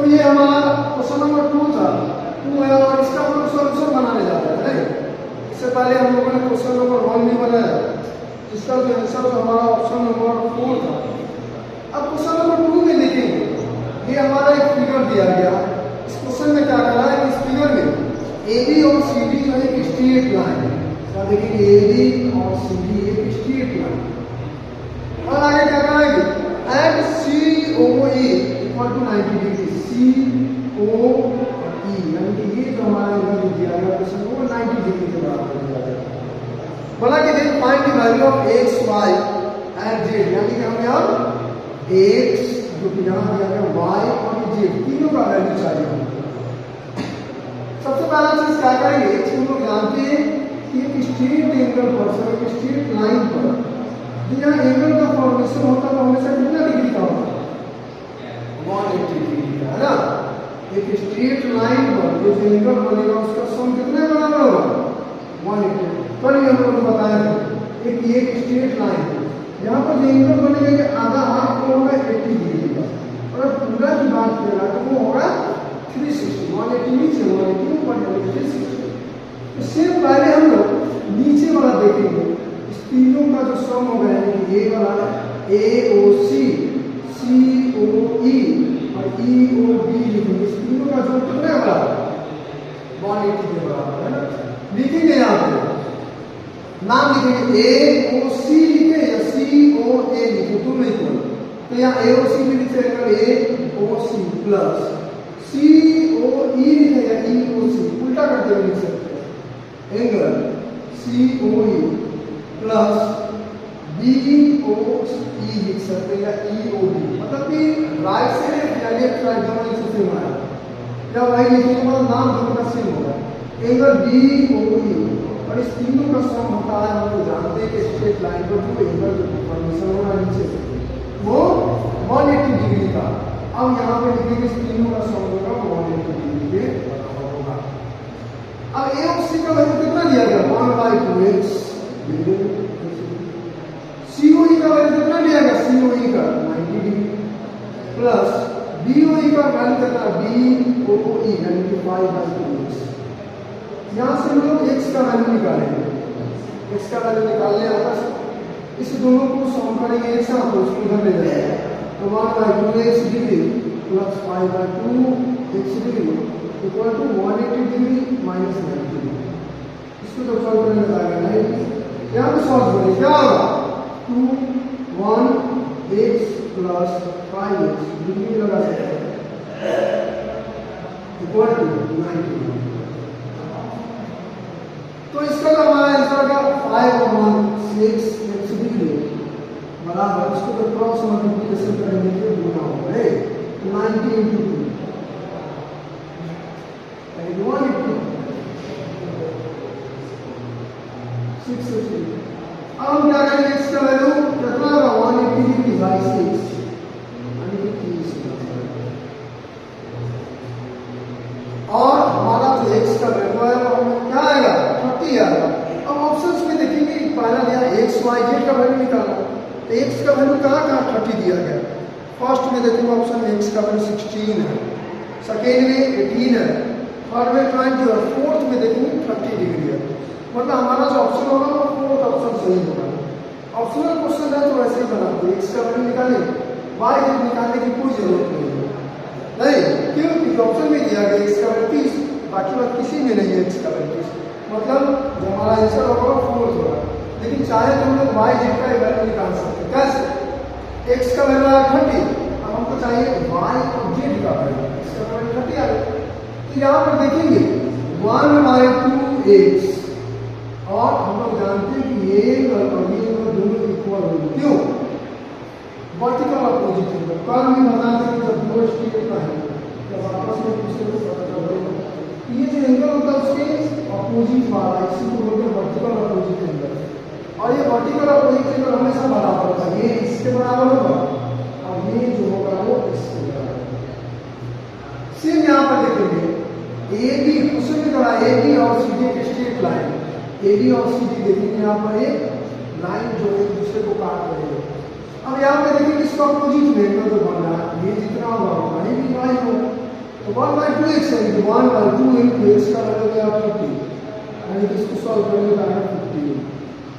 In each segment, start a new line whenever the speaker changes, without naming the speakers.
तो ये हमारा क्वेश्चन नंबर 2 था, 2 है और इसका हम सॉल्यूशन बनाने जा रहे हैं नहीं। इससे पहले हम लोगों ने क्वेश्चन नंबर 1 भी बनाया जिसका जो आंसर हमारा ऑप्शन नंबर 4 था। अब क्वेश्चन नंबर 2 में देखेंगे, ये हमारा एक फिगर दिया गया। इस क्वेश्चन में क्या करा है, इस फिगर में AB और CD जो है एक स्ट्रेट लाइन है। क्या देखेंगे, AB और CD एक स्ट्रेट लाइन, और आगे क्या कराएंगे, at COE equal to 90 degree, COE यानी कि ये जो हमारा एंगल दिया गया क्वेश्चन वो 90 डिग्री के बराबर दिया गया। बोला कि then find the value of x y at z, यानी कि हमें अब x जो कि यहाँ दिया गया y और z तीनों का वैल्यू चाहिए हमें। सबसे पहला चीज क्या करेंगे, हम लोग जानते हैं कि एक स्ट्रेट एंगल पर से एक स्ट्रेट लाइन पर यहाँ एंगल का फॉर्मेशन होता है हमेशा कितना डिग्री का होता है, 180 डिग्री का, है ना। एक स्ट्रेट लाइन पर जो एंगल बनेगा उसका सम कितने बराबर होगा, 180। कल ये हम लोग बताया था एक ये स्ट्रेट लाइन है, यहाँ पर जो एंगल बनेगा ये आधा हाफ को होगा 80 डिग्री का, और पूरा की बात करेगा तो वो होगा 360, 180 नीचे 180 ऊपर 360। इससे पहले हम लोग नीचे वाला देखेंगे, तीनों का जो सम होगा यानी कि ए वाला AOC, COE और EOB लिखेंगे, इस तीनों का जो कितना बराबर 180 के बराबर है ना। लिखेंगे यहाँ पे नाम लिखेंगे AOC लिखे या COA लिखे, दोनों इक्वल। तो यहाँ AOC भी लिखे AOC प्लस COE लिखे या EOC, उल्टा करते हुए लिख सकते हैं, एंगल COE प्लस BOE लिख सकते हैं या EOB, मतलब कि राइट से या लेफ्ट राइट दोनों से सेम आया। या वही लिखने के बाद नाम दोनों का सेम होगा, एंगल BOE, और इस तीनों का सम होता है, हम लोग जानते हैं कि स्ट्रेट लाइन पर जो एंगल जो फॉर्मेशन होगा नीचे वो 180 डिग्री का। अब यहाँ पे लिखेंगे इस तीनों का सम होगा 180 डिग्री के बराबर होगा। अब AOC का वैल्यू कितना दिया गया, 1/2x, COE का वैल्यू कितना लिया गया, COE का 90 डिग्री, प्लस BOE का वैल्यू कितना, BOE यानी कि 5/2x। यहाँ से हम लोग x का वैल्यू निकालेंगे, x का वैल्यू निकालने आता है, इस दोनों को सम करेंगे एक साथ तो उसको इधर ले जाएंगे, तो 1/2x degree plus 5/2x degree equal to 180 degree minus 90 degree. इसको तो सॉल्व करने में आएगा नहीं, यहाँ पे सॉल्व करें क्या होगा, 2 1x प्लस 5x डिग्री लगा सकते हैं इक्वल टू 90। तो इसका जो हमारा आंसर का 5/6x डिग्री बराबर, इसको तो क्रॉस मल्टीप्लिकेशन करेंगे तो गुना होगा 90 into 2 180 660। अब हम क्या करेंगे, इसका वैल्यू कितना होगा 180 डिग्री बाई 6 यानी कि 30, और हमारा जो x का वैल्यू है वो क्या आएगा 30 आएगा। अब ऑप्शंस में देखेंगे, पहला दिया x y z का वैल्यू निकालना, तो x का वैल्यू कहाँ 30 दिया गया। फर्स्ट में देखेंगे ऑप्शन में x का वैल्यू 16 है, सेकेंड में 18 है, थर्ड में 20 और फोर्थ में देखेंगे 30 डिग्री है। मतलब हमारा जो ऑप्शन होगा वो फोर्थ ऑप्शन सही होगा। ऑप्शनल क्वेश्चन है तो वैसे ही बनाते हैं, x का वैल्यू निकालें, y निकालने की कोई जरूरत नहीं है, नहीं क्यों, क्योंकि ऑप्शन में दिया गया x का वैल्यू 30, बाकी बात किसी में नहीं है x का वैल्यू 30, मतलब जो हमारा आंसर होगा वो फोर्थ होगा। लेकिन चाहे तो हम लोग y z का वैल्यू निकाल सकते हैं, कैसे, x का वैल्यू आया 30, अब हमको चाहिए y और z का वैल्यू, x का वैल्यू 30 आ गया। तो यहाँ पर देखेंगे 1/2x, और हम लोग जानते हैं कि ये और ये दोनों इक्वल होंगे, क्यों, वर्टिकल अपोजिट है। कल भी बताते हैं जब दो स्ट्रेट का है जब आपस में दूसरे को पता चलता है ये जो एंगल होता है उसके अपोजिट वाला, इसी को बोलते हैं वर्टिकल अपोजिट एंगल, और ये वर्टिकल अपोजिट एंगल हमेशा बराबर होगा, ये इसके बराबर होगा और ये जो होगा वो इसके बराबर। सेम यहाँ पर देखेंगे AB, क्वेश्चन में कहा AB और CD एक स्ट्रेट लाइन, AB और CD देखेंगे यहाँ पर एक लाइन जो एक दूसरे को काट रही है। अब यहाँ पे देखेंगे इसका अपोजिट में एंगल जो बन रहा है, ये जितना होगा ये भी y होगा, तो 1/2x यानी कि 1/2 into x का वैल्यू क्या 50, यानी कि इसको सॉल्व करने का आएगा 15,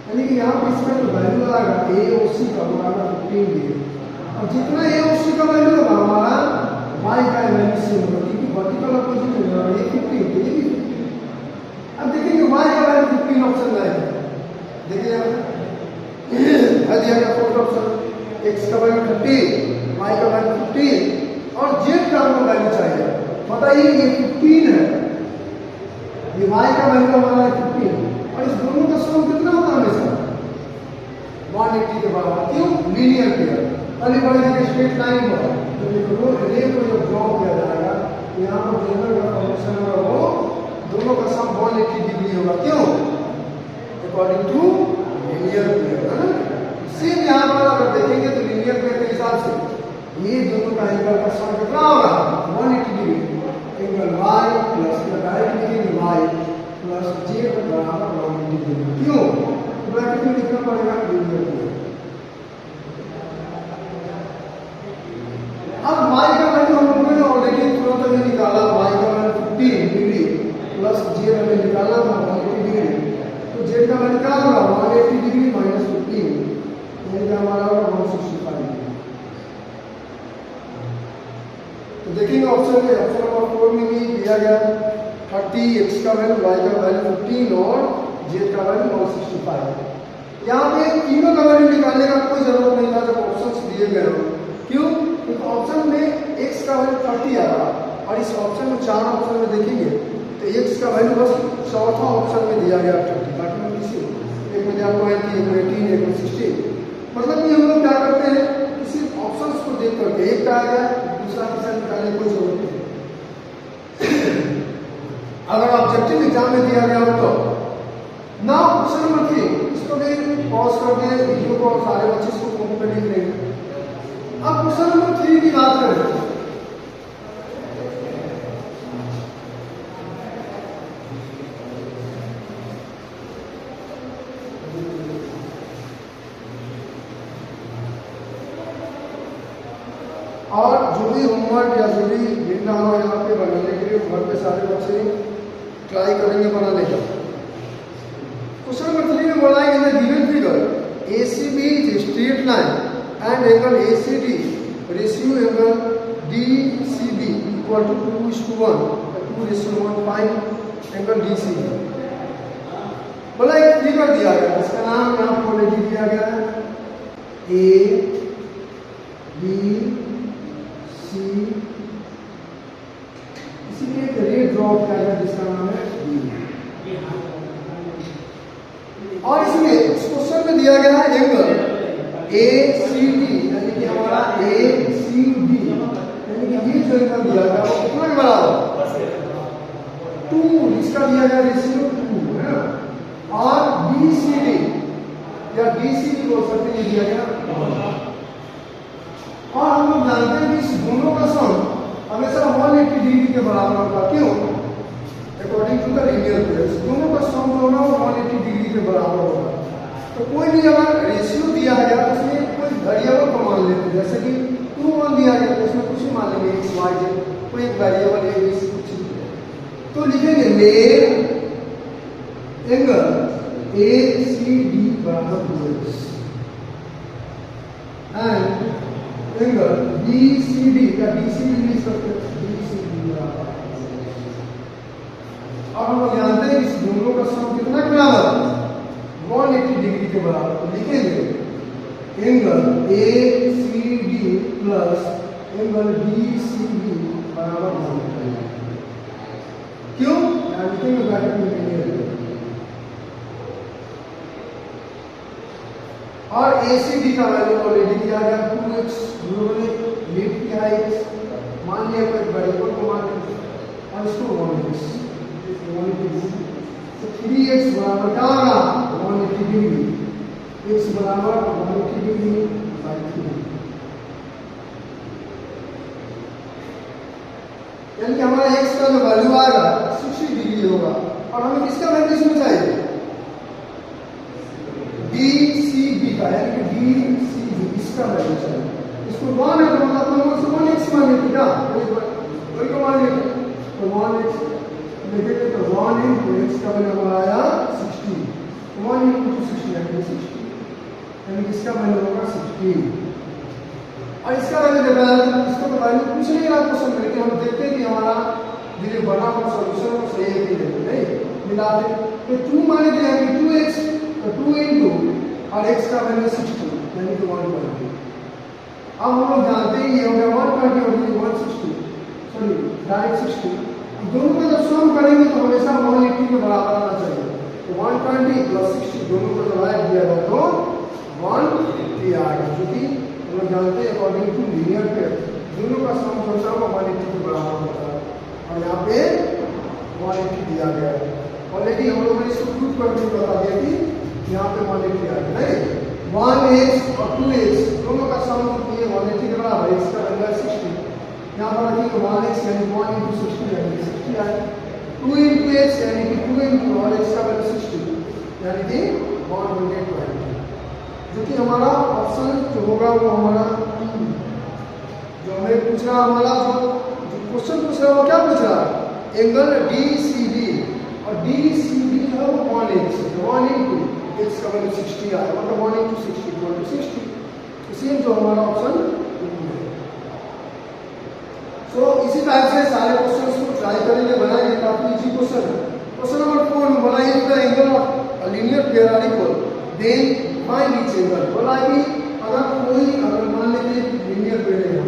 यानी कि यहाँ पे इसका जो वैल्यू आएगा a और c का वो आएगा 15 ये, और जितना a और c का वैल्यू होगा हमारा y का वैल्यू से होगा, क्योंकि वर्टिकल अपोजिट है और ये 15 तो ये भी 15। अब देखेंगे y का वैल्यू 15 ऑप्शन आएगा, देखिए यहाँ दिया गया फोर्थ ऑप्शन, x का वैल्यू 30, y का वैल्यू 15 और z का हमको वैल्यू चाहिए। बताइए ये 15 है, ये y का वैल्यू हमारा 15 और इस दोनों का सम कितना होता है हमेशा 180 के बराबर, क्यों लीनियर पेयर, पहले बढ़ेगा स्ट्रेट लाइन पर, तो ये रे को जब ड्रॉ किया जाएगा यहाँ पर जनरल का फंक्शन होगा वो दोनों का सम 180 डिग्री होगा, क्यों अकॉर्डिंग टू लीनियर पेयर है ना। सेम यहाँ पर अगर देखेंगे तो लीनियर पेयर के हिसाब से ये दोनों का एंगल का सम कितना होगा 180 degree, angle y plus direct लिखेंगे y प्लस z बराबर 180 डिग्री, क्यों ब्रैकेट में लिखना पड़ेगा लीनियर पेयर। अब y का वैल्यू हम लोगों ने ऑलरेडी तुरंत अभी निकाला, y का वैल्यू 15 डिग्री प्लस z हमें निकालना था 180 डिग्री, तो z का वैल्यू क्या होगा 180 डिग्री माइनस 15 यानी कि हमारा होगा 165 डिग्री। तो देखेंगे ऑप्शन में, ऑप्शन नंबर 4 में भी दिया गया 30, x का वैल्यू, y का वैल्यू 15 और z का वैल्यू 165। यहाँ पे तीनों का वैल्यू निकालने का कोई जरूरत नहीं था जब ऑप्शंस दिए गए हो, क्यों क्योंकि ऑप्शन में x का वैल्यू 30 आ रहा और इस ऑप्शन में 4 ऑप्शन में देखेंगे तो x का वैल्यू बस चौथा ऑप्शन में दिया गया 30, बाकी में किसी एक में दिया 20, एक में 18, एक में 16। मतलब कि हम लोग क्या करते हैं किसी ऑप्शंस को देख करके एक का आ गया दूसरा किसी निकालने की कोई जरूरत नहीं। अगर ऑब्जेक्टिव एग्जाम में दिया गया हो तो ना क्वेश्चन नंबर 3, इसको भी पॉज कर दे वीडियो को, सारे बच्चे इसको कॉपी कर लिख लेंगे। अब क्वेश्चन नंबर 3 की बात करें, और जो भी होमवर्क या जो भी लिखना हो यहाँ पे बनाने के लिए घर पे सारे बच्चे ट्राई करेंगे बनाने का। क्वेश्चन नंबर 3 में बोला है in the given figure ACB is straight line and angle ACD ratio angle DCB equal to 2:1, 2:1.5 angle DCB। बोला एक फिगर दिया गया, इसका नाम यहाँ पर ऑलरेडी दिया गया है A B C, इसीलिए एक रे ड्रॉ किया गया जिसका नाम है B, और इसमें इस क्वेश्चन में दिया गया है एंगल ACD यानी कि हमारा ACD यानी कि ये जो एंगल दिया गया वो कितना के बराबर 2, इसका दिया गया रेशियो 2 है ना, और BCD या DCB बोल सकते हैं दिया गया, और हम लोग जानते हैं कि इस दोनों का सम हमेशा 180 डिग्री के बराबर होगा, क्यों according to the linear pair इस दोनों का सम जो होगा 180 डिग्री के बराबर होगा। तो कोई भी अगर रेशियो दिया गया तो उसमें कोई वेरिएबल को मान लेते हैं, जैसे कि 2:1 दिया गया तो उसमें कुछ ही मान लेंगे x y z, कोई एक वेरिएबल a b c कुछ, तो लिखेंगे लेट एंगल ACD बराबर 2x एंड एंगल BCD या DCB भी सकते हैं DCB बराबर, और हम लोग जानते हैं इस दोनों का सम कितना के बराबर 180 डिग्री के बराबर, तो लिखेंगे angle ACD plus angle DCB बराबर 180, क्यों लिखेंगे ब्रैकेट में लीनियर, और ACD का वैल्यू ऑलरेडी दिया गया 2x, उन्होंने लेट किया है x, मान लिया कोई वेरिएबल को मान लिया और इसको 1x, तो 3x बराबर क्या होगा 180 डिग्री, x बराबर 180 डिग्री बाई 3, यानी कि हमारा x का जो वैल्यू आएगा 60 डिग्री होगा, और हमें किसका वैल्यू इसमें चाहिए DCB का, यानी कि DCB इसका वैल्यू चाहिए, इसको 1 है तो मतलब हम उसको 1x मान लेते क्या, वही को मान लेते हैं। तो 1x देखेंगे तो 1 into x का वैल्यू हमारा आया 60, 1 into 60 यानी 60, यानी इसका वैल्यू होगा 60। और इसका वैल्यू देखा जाए तो इसको तो वैल्यू कुछ नहीं रहा क्वेश्चन में, लेकिन हम देखते हैं कि हमारा जो बना हुआ सॉल्यूशन वो सही है कि नहीं, मिलाते तो 2 मान लेते हैं कि 2x, तो 2 into और x का वैल्यू 60 यानी कि 120। अब हम लोग जानते हैं ये हो गया 120 और ये 160, सॉरी डायरेक्ट 60, दोनों का जब सम करेंगे तो हमेशा 180 के बराबर आना चाहिए। तो 120 प्लस 60 दोनों को जब ऐड किया जाए तो 180 आएगा, क्योंकि हम लोग जानते हैं अकॉर्डिंग टू लीनियर पेयर दोनों का सम होता है 180 के बराबर होता है, और यहाँ पे 180 दिया गया है। ऑलरेडी हम लोगों ने इसको प्रूव करके बता दिया कि यहाँ पे 180 आ गया है। 1x और 2x दोनों का सम कितनी है 180 के बराबर, x का वैल्यू है 60, यहाँ पर रखिए 1x यानी 1 into 60 यानी 60 आएगा, 2 into x यानी कि 2 into और x का वैल्यू 60 यानी कि 120, जो कि हमारा ऑप्शन जो होगा वो हमारा जो हमें पूछ रहा हमारा जो क्वेश्चन पूछ रहा है वो क्या पूछ रहा है, एंगल DCB, और DCB जो है वो 1x, 1 into x का वैल्यू 60 आया, मतलब 1 into 60 equal to 60, इसी जो हमारा ऑप्शन है। तो इसी टाइप से सारे क्वेश्चंस को ट्राई करेंगे, बनाएंगे, काफी इजी क्वेश्चन है। क्वेश्चन नंबर 4 में बोला if the angle of a linear pair are equal then find each angle. बोला कि अगर मान लेते लीनियर पेयर है,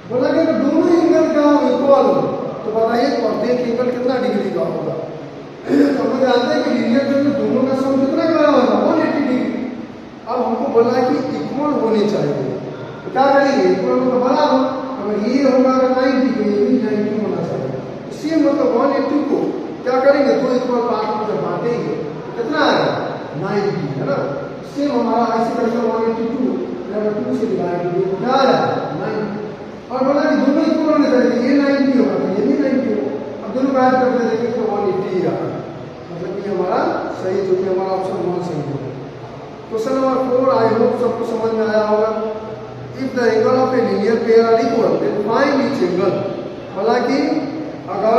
बोला कि अगर दोनों एंगल का इक्वल हो तो बताइए प्रत्येक एंगल कितना डिग्री का होगा। तो हम जानते हैं कि लीनियर पेयर में दोनों का सम कितना का होगा 180 डिग्री। अब हमको बोला कि इक्वल होने चाहिए, तो क्या करेंगे, इक्वल को तो बराबर, अगर ये होगा अगर 90 तो ये भी 90 होना चाहिए। सेम मतलब 180 को क्या करेंगे, दो इक्वल पार्ट में जब बांटेंगे तो कितना आएगा 90, है ना। सेम हमारा ऐसे करेंगे 182 अगर 2 से डिवाइड करेंगे तो क्या आएगा 90, और बोला कि दोनों इक्वल होने चाहिए, ये 90 होगा तो ये भी 90 होगा। अब दोनों को ऐड करके देखेंगे तो 180 आएगा, मतलब कि हमारा सही, जो कि हमारा ऑप्शन 1 सही होगा। क्वेश्चन नंबर 4 आई होप सबको समझ में आया होगा। If the angle of a linear pair are equal, then find each angle। हालांकि अगर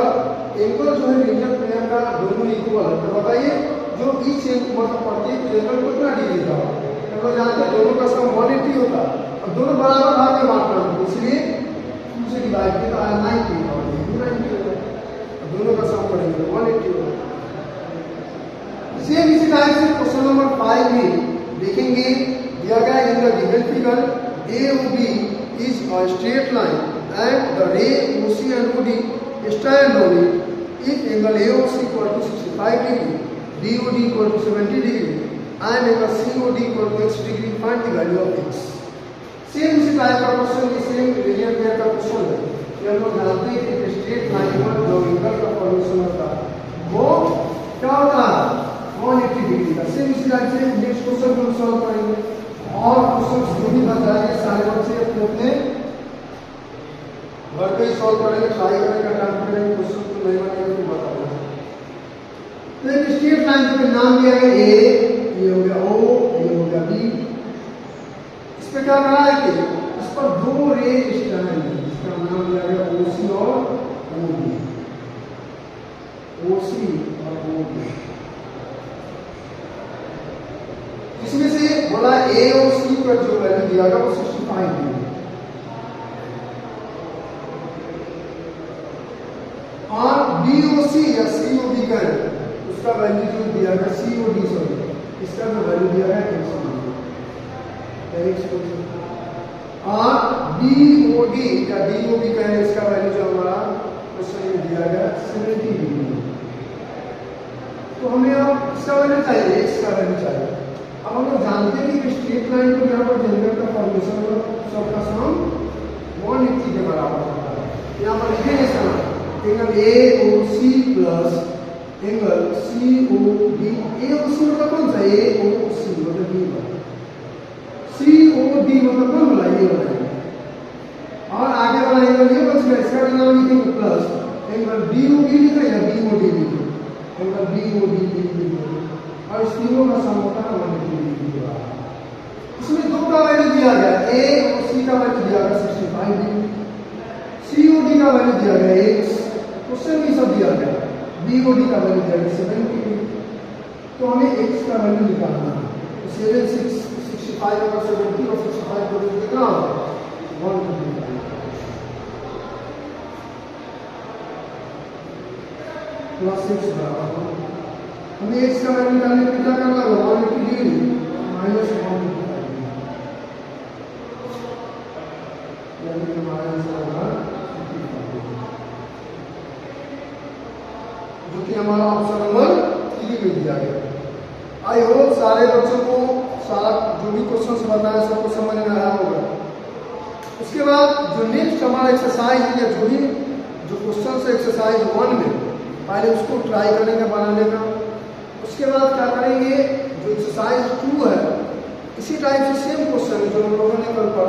एंगल जो है लीनियर पेयर का दोनों इक्वल है तो बताइए जो ईच मतलब प्रत्येक एंगल कितना डिग्री का होगा। हम लोग जानते हैं दोनों का सम 180 होता है, और दोनों बराबर भाग में बांटना है, इसलिए 2 से डिवाइड किया तो आया 90 और ये भी 90 होगा, दोनों का सम करेंगे तो 180 होगा। सेम इसी टाइप से क्वेश्चन नंबर 5 में देखेंगे, दिया गया in the given figure AOB is a straight line and the ray OC and OD stand on it. If angle AOC equal to 65 degree, DOD equal to 70 degree and angle COD equal to x degree, find the value of x। Same इसी type का question, same linear pair का question है। ये हम लोग जानते हैं कि स्ट्रेट लाइन पर जो एंगल का फॉर्मेशन होता है वो क्या होता है 180 डिग्री का। सेम इसी टाइप से नेक्स्ट क्वेश्चन को सॉल्व करेंगे, और क्वेश्चन जो भी बताएंगे सारे बच्चे अपने घर पे ही सॉल्व करेंगे, ट्राई करेंगे, अटेम्प्ट करेंगे, क्वेश्चन को नहीं बनेगा तो बताओगे। तो एक स्ट्रेट लाइन का नाम दिया गया ए, ये हो गया ओ, ये हो गया बी। इस पे क्या करा है कि इस पर दो रे स्टैंड है, इसका नाम दिया गया ओसी और ओबी, ओसी और ओबी। इसमें से बोला ए और सी का जो वैल्यू दिया गया वो 65 डिग्री, और बीओसी या सीओडी का उसका वैल्यू जो दिया गया सीओडी, सॉरी इसका जो वैल्यू दिया गया 180, और बीओडी या डीओबी का इसका वैल्यू जो हमारा क्वेश्चन में दिया गया 70 डिग्री। तो हमें अब इसका वैल्यू चाहिए, इसका वैल्यू चाहिए। अब हम लोग जानते हैं कि स्ट्रेट लाइन को यहाँ पर एंगल का फॉर्मेशन सबका सम 180 के बराबर होता है। यहाँ पर लिखेंगे इसका angle AOC plus angle COD। AOC मतलब कौन सा, AOC मतलब ये वाला, COD मतलब कौन वाला, ये वाला, और आगे वाला एंगल ये बच गया, इसका नाम लिखेंगे प्लस एंगल BOD लिखा या BOD लिखा, एंगल BOD लिखा, और इस तीनों का सम होता है 180 डिग्री। इसमें दो का वैल्यू दिया गया, ए और सी का वैल्यू दिया गया 65 डिग्री, का वैल्यू दिया गया x, क्वेश्चन में सब दिया गया, b को d का वैल्यू दिया गया 70, तो हमें x का वैल्यू निकालना है। तो 65 और 70 और 65 को कितना होगा 125 प्लस 6 बराबर हमें x का वैल्यू निकालने के लिए क्या करना होगा 180 माइनस 125 यानी हमारा आंसर होगा 55 जो कि हमारा ऑप्शन नंबर 3 में दिया गया। आई होप सारे बच्चों को सारा जो भी क्वेश्चन बताया सबको समझ में आया होगा। उसके बाद जो नेक्स्ट हमारा एक्सरसाइज है या जो भी जो क्वेश्चन है एक्सरसाइज 1 में पहले उसको ट्राई करेंगे बनाने का। उसके बाद क्या करेंगे जो एक्सरसाइज 2 है इसी टाइप से सेम क्वेश्चन जो हम लोगों ने कल पढ़ा